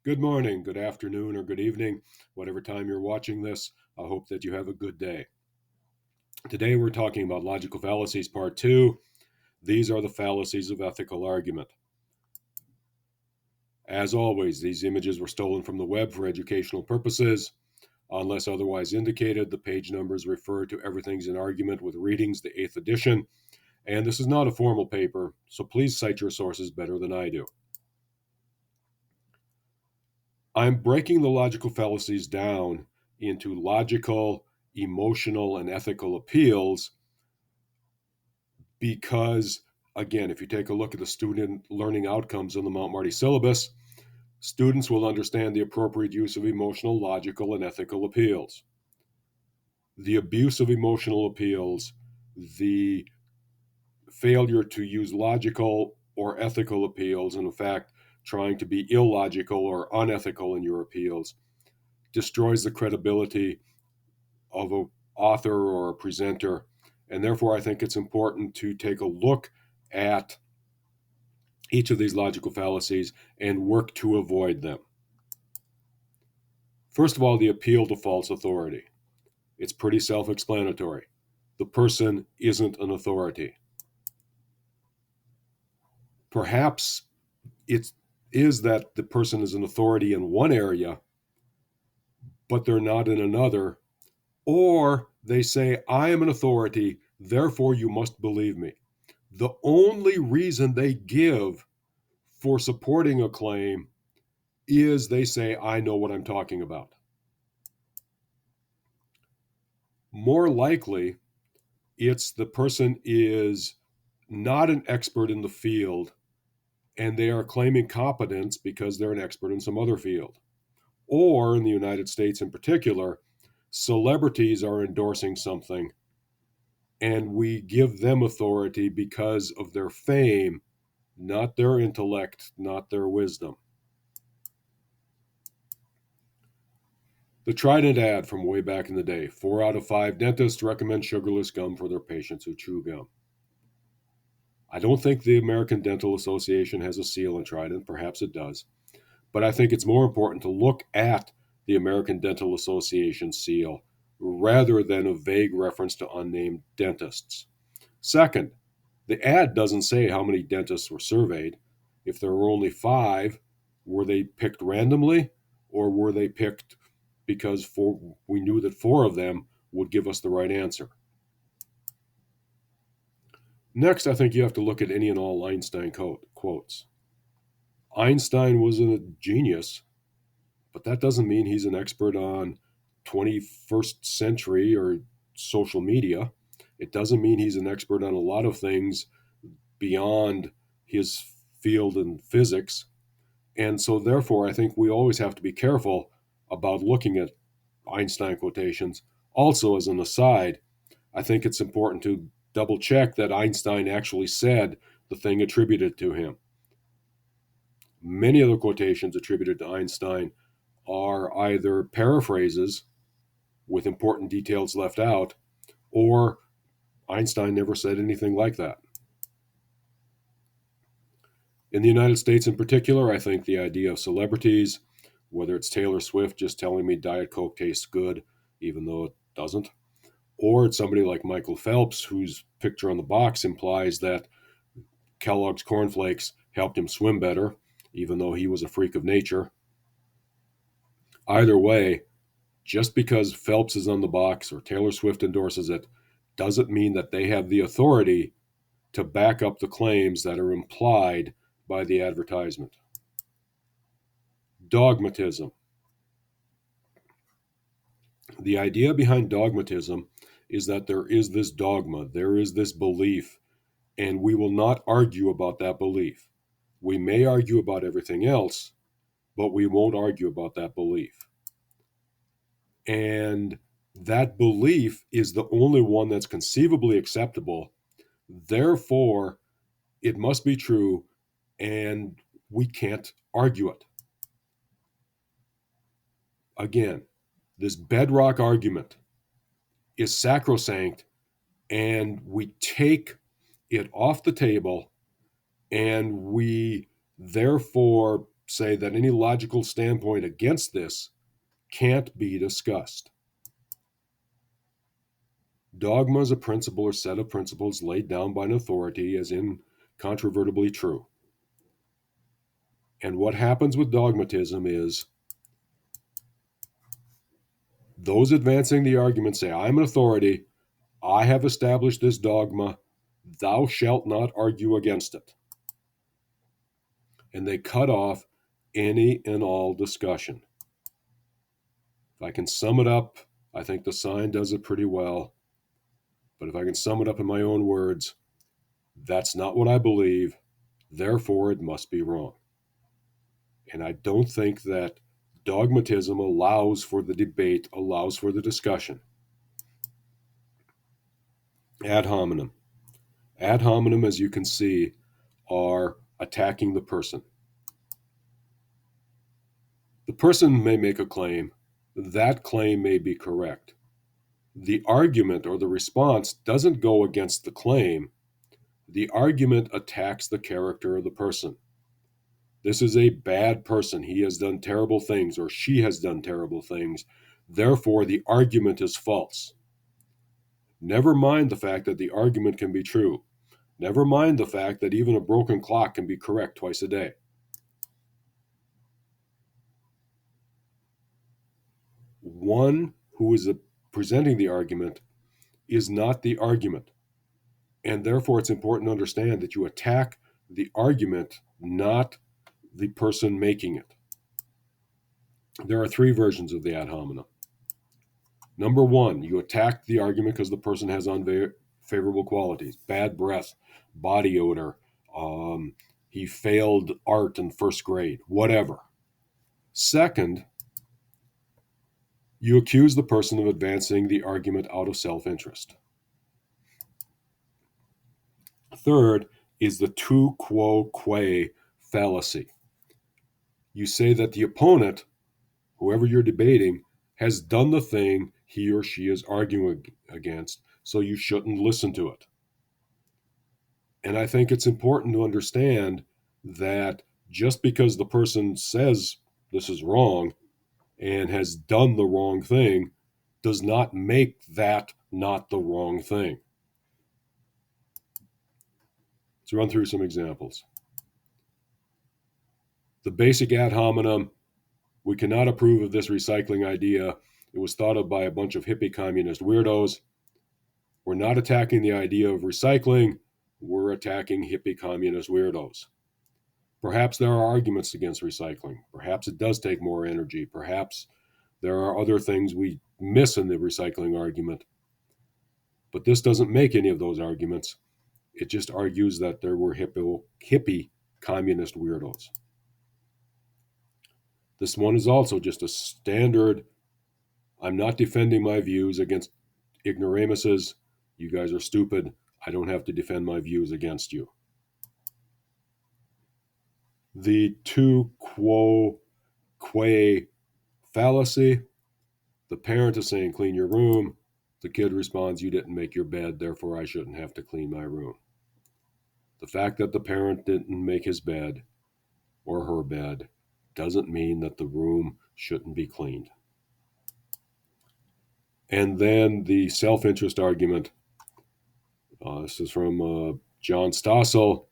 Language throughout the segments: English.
Good morning, good afternoon, or good evening, whatever time you're watching this. I hope that you have a good day. Today we're talking about logical fallacies, part two. These are the fallacies of ethical argument. As always, these images were stolen from the web for educational purposes. Unless otherwise indicated, the page numbers refer to Everything's an Argument with Readings, the 8th edition. And this is not a formal paper, so please cite your sources better than I do. I'm breaking the logical fallacies down into logical, emotional, and ethical appeals because, again, if you take a look at the student learning outcomes in the Mount Marty syllabus, students will understand the appropriate use of emotional, logical, and ethical appeals. The abuse of emotional appeals, the failure to use logical or ethical appeals, and in fact, trying to be illogical or unethical in your appeals, destroys the credibility of an author or a presenter. And therefore, I think it's important to take a look at each of these logical fallacies and work to avoid them. First of all, the appeal to false authority. It's pretty self explanatory. The person isn't an authority. Perhaps it is that the person is an authority in one area, but they're not in another. Or they say, I am an authority, therefore you must believe me. The only reason they give for supporting a claim is they say, I know what I'm talking about. More likely, it's the person is not an expert in the field and they are claiming competence because they're an expert in some other field. Or in the United States in particular, celebrities are endorsing something and we give them authority because of their fame, not their intellect, not their wisdom. The Trident ad from way back in the day: 4 out of 5 dentists recommend sugarless gum for their patients who chew gum. I don't think the American Dental Association has a seal on Trident. Perhaps it does. But I think it's more important to look at the American Dental Association seal rather than a vague reference to unnamed dentists. Second, the ad doesn't say how many dentists were surveyed. If there were only 5, were they picked randomly or were they picked because we knew that 4 of them would give us the right answer? Next, I think you have to look at any and all Einstein quotes. Einstein was a genius, but that doesn't mean he's an expert on 21st century or social media. It doesn't mean he's an expert on a lot of things beyond his field in physics. And so, therefore, I think we always have to be careful about looking at Einstein quotations. Also, as an aside, I think it's important to double check that Einstein actually said the thing attributed to him. Many of the quotations attributed to Einstein are either paraphrases with important details left out, or Einstein never said anything like that. In the United States in particular, I think the idea of celebrities, whether it's Taylor Swift just telling me Diet Coke tastes good, even though it doesn't, or it's somebody like Michael Phelps, whose picture on the box implies that Kellogg's cornflakes helped him swim better, even though he was a freak of nature. Either way, just because Phelps is on the box or Taylor Swift endorses it doesn't mean that they have the authority to back up the claims that are implied by the advertisement. Dogmatism. The idea behind dogmatism is that there is this dogma, there is this belief, and we will not argue about that belief. We may argue about everything else, but we won't argue about that belief. And that belief is the only one that's conceivably acceptable. Therefore, it must be true, and we can't argue it. Again, this bedrock argument is sacrosanct, and we take it off the table and we therefore say that any logical standpoint against this can't be discussed. Dogma is a principle or set of principles laid down by an authority as incontrovertibly true. And what happens with dogmatism is those advancing the argument say, I'm an authority, I have established this dogma, thou shalt not argue against it. And they cut off any and all discussion. If I can sum it up, I think the sign does it pretty well. But if I can sum it up in my own words, that's not what I believe, therefore it must be wrong. And I don't think that dogmatism allows for the debate, allows for the discussion. Ad hominem. Ad hominem, as you can see, are attacking the person. The person may make a claim. That claim may be correct. The argument or the response doesn't go against the claim. The argument attacks the character of the person. This is a bad person. He has done terrible things, or she has done terrible things. Therefore, the argument is false. Never mind the fact that the argument can be true. Never mind the fact that even a broken clock can be correct twice a day. One who is presenting the argument is not the argument. And therefore, it's important to understand that you attack the argument, not the person making it. There are three versions of the ad hominem. Number one, you attack the argument because the person has unfavorable qualities, bad breath, body odor, he failed art in first grade, whatever. Second, you accuse the person of advancing the argument out of self-interest. Third is the tu quo que fallacy. You say that the opponent, whoever you're debating, has done the thing he or she is arguing against, so you shouldn't listen to it. And I think it's important to understand that just because the person says this is wrong and has done the wrong thing does not make that not the wrong thing. Let's run through some examples. The basic ad hominem, we cannot approve of this recycling idea. It was thought of by a bunch of hippie communist weirdos. We're not attacking the idea of recycling. We're attacking hippie communist weirdos. Perhaps there are arguments against recycling. Perhaps it does take more energy. Perhaps there are other things we miss in the recycling argument. But this doesn't make any of those arguments. It just argues that there were hippie communist weirdos. This one is also just a standard, I'm not defending my views against ignoramuses. You guys are stupid. I don't have to defend my views against you. The tu quo que fallacy. The parent is saying, clean your room. The kid responds, you didn't make your bed, therefore I shouldn't have to clean my room. The fact that the parent didn't make his bed or her bed doesn't mean that the room shouldn't be cleaned. And then the self-interest argument. This is from John Stossel.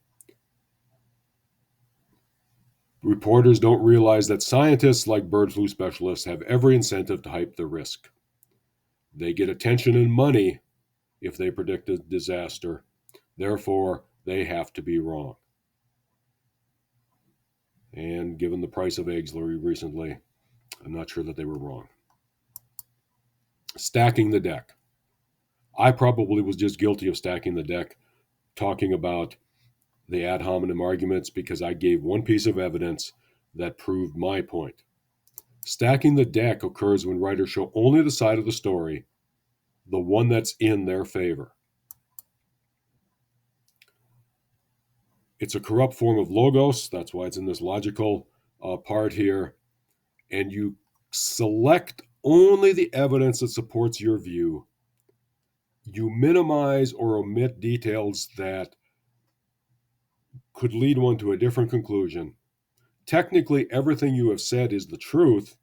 Reporters don't realize that scientists, like bird flu specialists, have every incentive to hype the risk. They get attention and money if they predict a disaster. Therefore, they have to be wrong. And given the price of eggs recently, I'm not sure that they were wrong. Stacking the deck. I probably was just guilty of stacking the deck, talking about the ad hominem arguments because I gave one piece of evidence that proved my point. Stacking the deck occurs when writers show only the side of the story, the one that's in their favor. It's a corrupt form of logos. That's why it's in this logical part here. And you select only the evidence that supports your view. You minimize or omit details that could lead one to a different conclusion. technically everything you have said is the truth,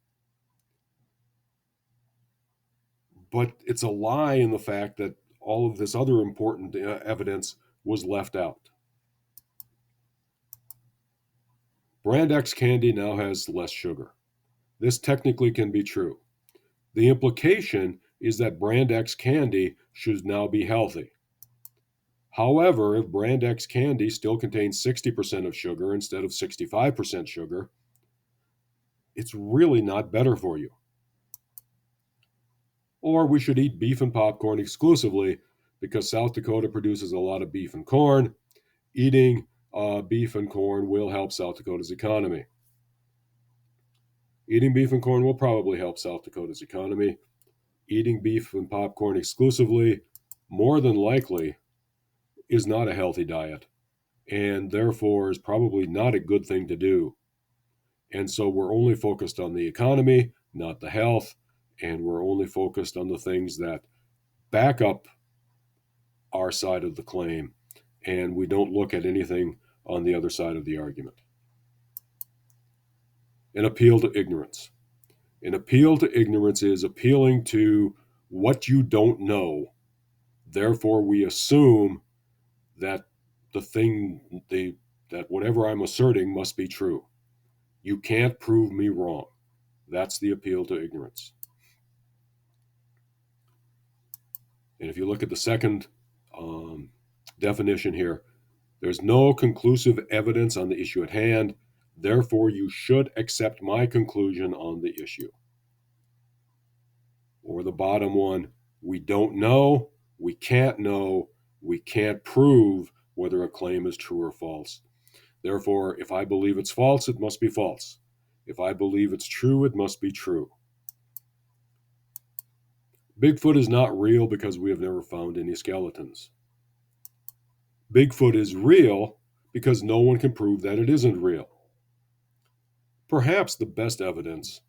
but it's a lie in the fact that all of this other important evidence was left out. Brand X candy now has less sugar. This technically can be true. The implication is that Brand X candy should now be healthy. However, if Brand X candy still contains 60% of sugar instead of 65% sugar, it's really not better for you. Or we should eat beef and popcorn exclusively because South Dakota produces a lot of beef and corn. Eating beef and corn will help South Dakota's economy. Eating beef and corn will probably help South Dakota's economy. Eating beef and popcorn exclusively, more than likely, is not a healthy diet, and therefore is probably not a good thing to do. And so we're only focused on the economy, not the health, and we're only focused on the things that back up our side of the claim, and we don't look at anything on the other side of the argument. An appeal to ignorance. An appeal to ignorance is appealing to what you don't know. Therefore, we assume that that whatever I'm asserting must be true. You can't prove me wrong. That's the appeal to ignorance. And if you look at the second definition here, there's no conclusive evidence on the issue at hand. Therefore, you should accept my conclusion on the issue. Or the bottom one, we don't know, we can't prove whether a claim is true or false. Therefore, if I believe it's false, it must be false. If I believe it's true, it must be true. Bigfoot is not real because we have never found any skeletons. Bigfoot is real because no one can prove that it isn't real. Perhaps the best evidence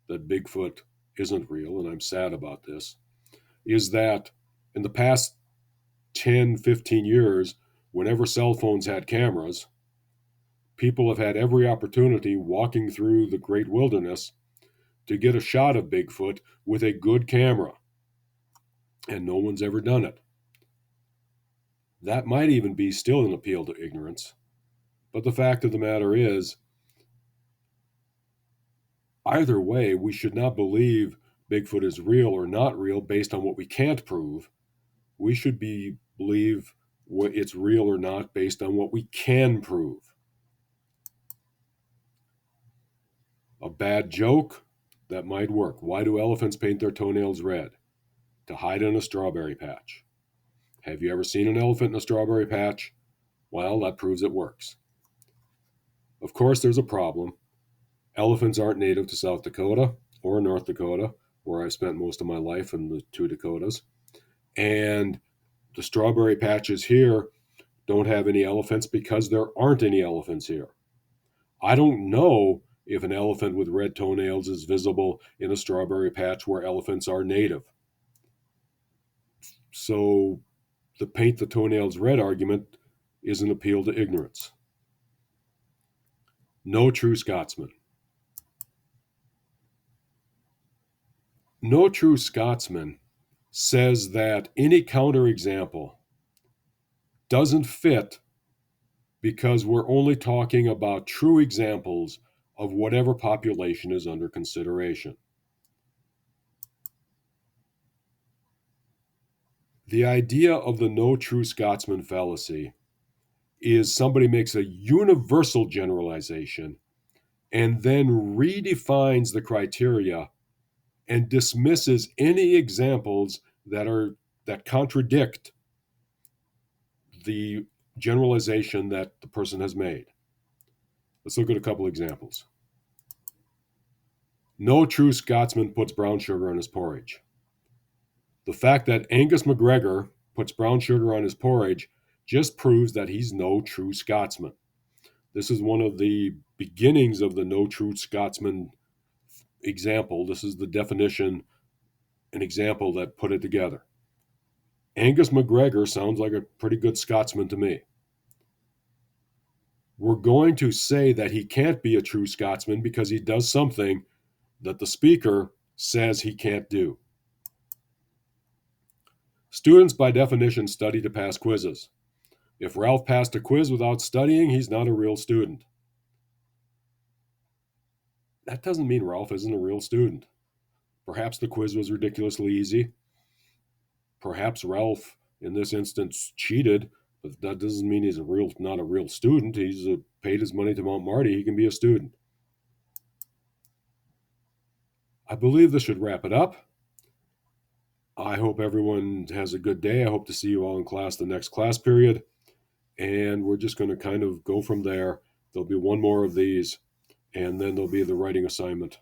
that Bigfoot isn't real, and I'm sad about this, is that in the past 10, 15 years, whenever cell phones had cameras, people have had every opportunity walking through the great wilderness to get a shot of Bigfoot with a good camera, and no one's ever done it. That might even be still an appeal to ignorance, but the fact of the matter is, either way, we should not believe Bigfoot is real or not real based on what we can't prove. We should believe it's real or not based on what we can prove. A bad joke, that might work. Why do elephants paint their toenails red? To hide in a strawberry patch. Have you ever seen an elephant in a strawberry patch? Well, that proves it works. Of course, there's a problem. Elephants aren't native to South Dakota or North Dakota, where I spent most of my life in the two Dakotas. And the strawberry patches here don't have any elephants because there aren't any elephants here. I don't know if an elephant with red toenails is visible in a strawberry patch where elephants are native. So the paint the toenails red argument is an appeal to ignorance. No true Scotsman. No true Scotsman says that any counterexample doesn't fit because we're only talking about true examples of whatever population is under consideration. The idea of the no true Scotsman fallacy is somebody makes a universal generalization and then redefines the criteria and dismisses any examples that contradict the generalization that the person has made. Let's look at a couple examples. No true Scotsman puts brown sugar on his porridge. The fact that Angus McGregor puts brown sugar on his porridge just proves that he's no true Scotsman. This is one of the beginnings of the no true Scotsman example. This is the definition, an example that put it together. Angus McGregor sounds like a pretty good Scotsman to me. We're going to say that he can't be a true Scotsman because he does something that the speaker says he can't do. Students, by definition, study to pass quizzes. If Ralph passed a quiz without studying, he's not a real student. That doesn't mean Ralph isn't a real student. Perhaps the quiz was ridiculously easy. Perhaps Ralph, in this instance, cheated, but that doesn't mean he's not a real student. He's paid his money to Mount Marty. He can be a student. I believe this should wrap it up. I hope everyone has a good day. I hope to see you all in class the next class period. And we're just going to kind of go from there. There'll be one more of these, and then there'll be the writing assignment.